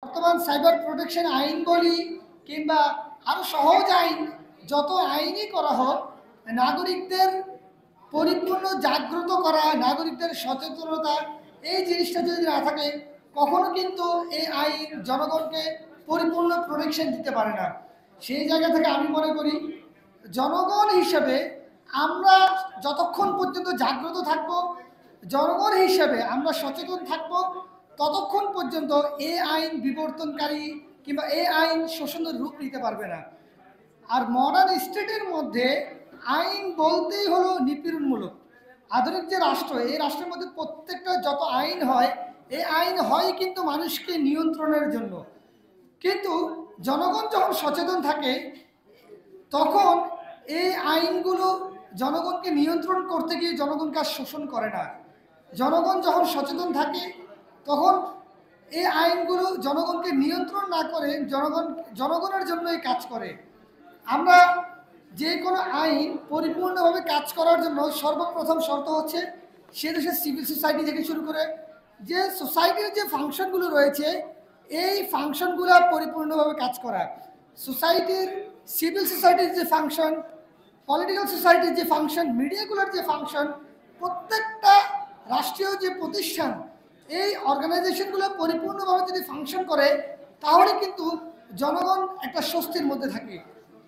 বর্তমান cyber protection আইন বলি কিংবা আরো সহজ আইন, যত আইনই করা হোক, নাগরিকদের পরিপূর্ণ জাগ্রত করা, নাগরিকদের সচেতনতা, এই জিনিসটা যদি না থাকে কখনো কিন্তু এই আইন জনগণকে পরিপূর্ণ প্রোটেকশন দিতে পারে না। সেই জায়গা থেকে আমি মনে করি জনগণ হিসেবে আমরা যতক্ষণ পর্যন্ত জাগ্রত থাকব, জনগণ হিসেবে আমরা সচেতন থাকব, ততক্ষণ পর্যন্ত এই আইন বিবর্তনকারী কিংবা এই আইন শোষণের রূপ নিতে পারবে না। আর মডার্ন স্টেটের মধ্যে আইন বলতেই হলো নিপীড়নমূলক। আধুনিক যে রাষ্ট্র, এই রাষ্ট্রের মধ্যে প্রত্যেকটা যত আইন হয়, এই আইন হয় কিন্তু মানুষকে নিয়ন্ত্রণের জন্য। কিন্তু জনগণ যখন সচেতন থাকে তখন এই আইনগুলো জনগণকে নিয়ন্ত্রণ করতে গিয়ে জনগণকে আর শোষণ করে না। জনগণ যখন সচেতন থাকে তখন এই আইনগুলো জনগণকে নিয়ন্ত্রণ না করে জনগণের জন্যই কাজ করে। আমরা যে কোনো আইন পরিপূর্ণভাবে কাজ করার জন্য সর্বপ্রথম শর্ত হচ্ছে সে দেশের সিভিল সোসাইটি থেকে শুরু করে যে সোসাইটির যে ফাংশনগুলো রয়েছে, এই ফাংশনগুলো পরিপূর্ণভাবে কাজ করা। সোসাইটির, সিভিল সোসাইটির যে ফাংশন, পলিটিক্যাল সোসাইটির যে ফাংশন, মিডিয়াগুলোর যে ফাংশন, প্রত্যেকটা রাষ্ট্রীয় যে প্রতিষ্ঠান, এই অর্গানাইজেশনগুলো পরিপূর্ণভাবে যদি ফাংশন করে তাহলে কিন্তু জনগণ একটা স্বস্তির মধ্যে থাকে।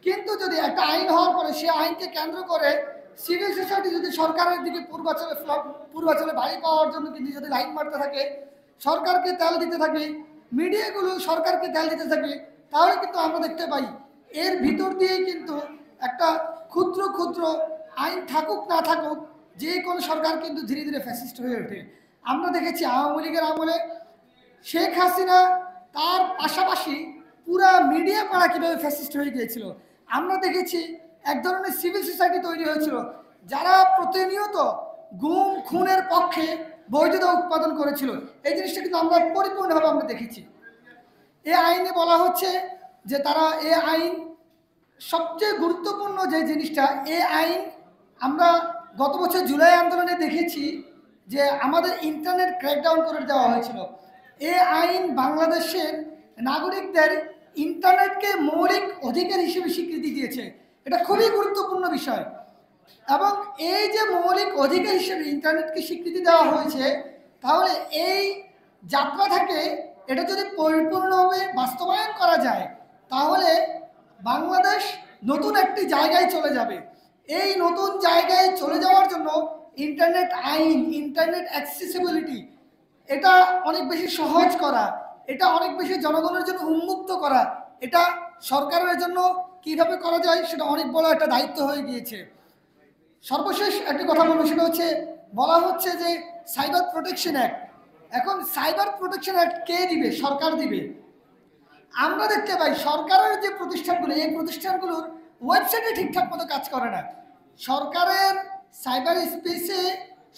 কিন্তু যদি একটা আইন হওয়ার পরে সে আইনকে কেন্দ্র করে সিভিল সোসাইটি যদি সরকারের দিকে পূর্বাচলে বাড়ি পাওয়ার জন্য কিন্তু যদি লাইন মারতে থাকে, সরকারকে তেল দিতে থাকে, মিডিয়াগুলো সরকারকে তেল দিতে থাকে, তাহলে কিন্তু আমরা দেখতে পাই এর ভিতর দিয়েই কিন্তু একটা ক্ষুদ্র ক্ষুদ্র আইন থাকুক না থাকুক, যে কোনো সরকার কিন্তু ধীরে ধীরে ফ্যাসিস্ট হয়ে ওঠে। আমরা দেখেছি আওয়ামী লীগের আমলে শেখ হাসিনা তার পাশাপাশি পুরা মিডিয়া পাড়া কীভাবে ফ্যাসিস্ট হয়ে গিয়েছিল। আমরা দেখেছি এক ধরনের সিভিল সোসাইটি তৈরি হয়েছিল যারা প্রতিনিয়ত গুম খুনের পক্ষে বৈধতা উৎপাদন করেছিল। এই জিনিসটা কিন্তু আমরা পরিপূর্ণভাবে আমরা দেখেছি। এই আইনে বলা হচ্ছে যে তারা এই আইন সবচেয়ে গুরুত্বপূর্ণ যে জিনিসটা, এই আইন আমরা গত বছর জুলাই আন্দোলনে দেখেছি যে আমাদের ইন্টারনেট ক্র্যাকডাউন করে দেওয়া হয়েছিল। এই আইন বাংলাদেশের নাগরিকদের ইন্টারনেটকে মৌলিক অধিকার হিসেবে স্বীকৃতি দিয়েছে। এটা খুবই গুরুত্বপূর্ণ বিষয়। এবং এই যে মৌলিক অধিকার হিসেবে ইন্টারনেটকে স্বীকৃতি দেওয়া হয়েছে, তাহলে এই যাত্রা থেকে এটা যদি পরিপূর্ণভাবে বাস্তবায়ন করা যায় তাহলে বাংলাদেশ নতুন একটি জায়গায় চলে যাবে। এই নতুন জায়গায় চলে যাওয়ার জন্য ইন্টারনেট আইন, ইন্টারনেট অ্যাক্সেসিবিলিটি, এটা অনেক বেশি সহজ করা, এটা অনেক বেশি জনগণের জন্য উন্মুক্ত করা, এটা সরকারের জন্য কিভাবে করা যায় সেটা অনেক বড় একটা দায়িত্ব হয়ে গিয়েছে। সর্বশেষ একটি কথা বলবো, সেটা হচ্ছে বলা হচ্ছে যে সাইবার প্রোটেকশন অ্যাক্ট। এখন সাইবার প্রোটেকশন অ্যাক্ট কে দিবে? সরকার দিবে। আমরা দেখতে পাই সরকারের যে প্রতিষ্ঠানগুলো, এই প্রতিষ্ঠানগুলোর ওয়েবসাইটে ঠিকঠাক মতো কাজ করে না। সরকারের সাইবার স্পেসে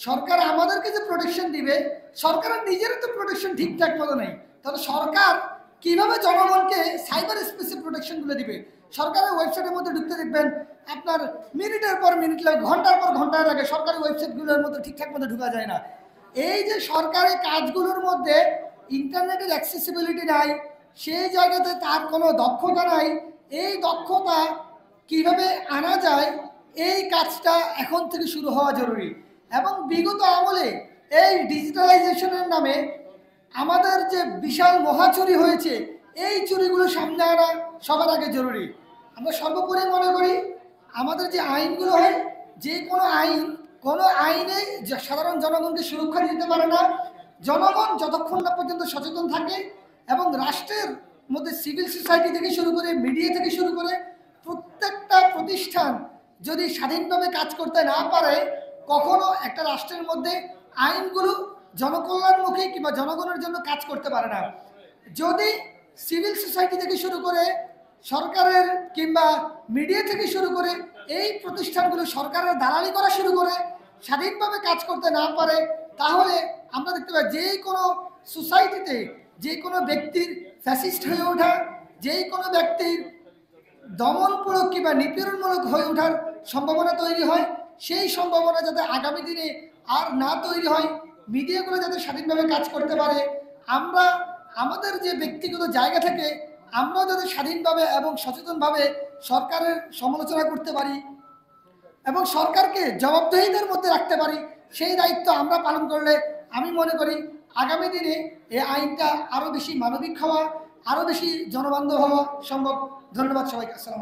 সরকার আমাদেরকে যে প্রোটেকশন দিবে, সরকারের নিজেরও তো প্রোটেকশন ঠিকঠাক মতো নেই। তাহলে সরকার কিভাবে জনগণকে সাইবার স্পেসে প্রোটেকশনগুলো দিবে? সরকারের ওয়েবসাইটের মধ্যে ঢুকতে দেখবেন আপনার মিনিটের পর মিনিট লাগে, ঘন্টার পর ঘন্টা লাগে, সরকারি ওয়েবসাইটগুলোর মধ্যে ঠিকঠাক মতো ঢোকা যায় না। এই যে সরকারি কাজগুলোর মধ্যে ইন্টারনেটের অ্যাক্সেসিবিলিটি নাই, সেই জায়গাতে তার কোনো দক্ষতা নাই। এই দক্ষতা কিভাবে আনা যায়, এই কাজটা এখন থেকে শুরু হওয়া জরুরি। এবং বিগত আমলে এই ডিজিটালাইজেশনের নামে আমাদের যে বিশাল মহাচুরি হয়েছে, এই চুরিগুলো সামনে আনা সবার আগে জরুরি। আমরা সর্বোপরি মনে করি আমাদের যে আইনগুলো হয়, যে কোনো আইনে সাধারণ জনগণকে সুরক্ষা দিতে পারে না। জনগণ যতক্ষণ না পর্যন্ত সচেতন থাকে এবং রাষ্ট্রের মধ্যে সিভিল সোসাইটি থেকে শুরু করে মিডিয়া থেকে শুরু করে প্রত্যেকটা প্রতিষ্ঠান যদি স্বাধীনভাবে কাজ করতে না পারে, কখনো একটা রাষ্ট্রের মধ্যে আইনগুলো জনকল্যাণমুখী কিংবা জনগণের জন্য কাজ করতে পারে না। যদি সিভিল সোসাইটি থেকে শুরু করে সরকারের কিংবা মিডিয়া থেকে শুরু করে এই প্রতিষ্ঠানগুলো সরকারের দালালি করা শুরু করে স্বাধীনভাবে কাজ করতে না পারে, তাহলে আমরা দেখতে পাই যে কোনো সোসাইটিতে যে কোনো ব্যক্তির ফ্যাসিস্ট হয়ে ওঠা, যে কোনো ব্যক্তির দমনমূলক কিংবা নিপীড়নমূলক হয়ে ওঠার সম্ভাবনা তৈরি হয়। সেই সম্ভাবনা যাতে আগামী দিনে আর না তৈরি হয়, মিডিয়াগুলো যাতে স্বাধীনভাবে কাজ করতে পারে, আমরা আমাদের যে ব্যক্তিগত জায়গা থেকে আমরাও যাতে স্বাধীনভাবে এবং সচেতনভাবে সরকারের সমালোচনা করতে পারি এবং সরকারকে জবাবদিহিতার মধ্যে রাখতে পারি, সেই দায়িত্ব আমরা পালন করলে আমি মনে করি আগামী দিনে এই আইনটা আরও বেশি মানবিক হওয়া, আরও বেশি জনবান্ধব হওয়া সম্ভব। ধন্যবাদ সবাইকে। আসসালাম।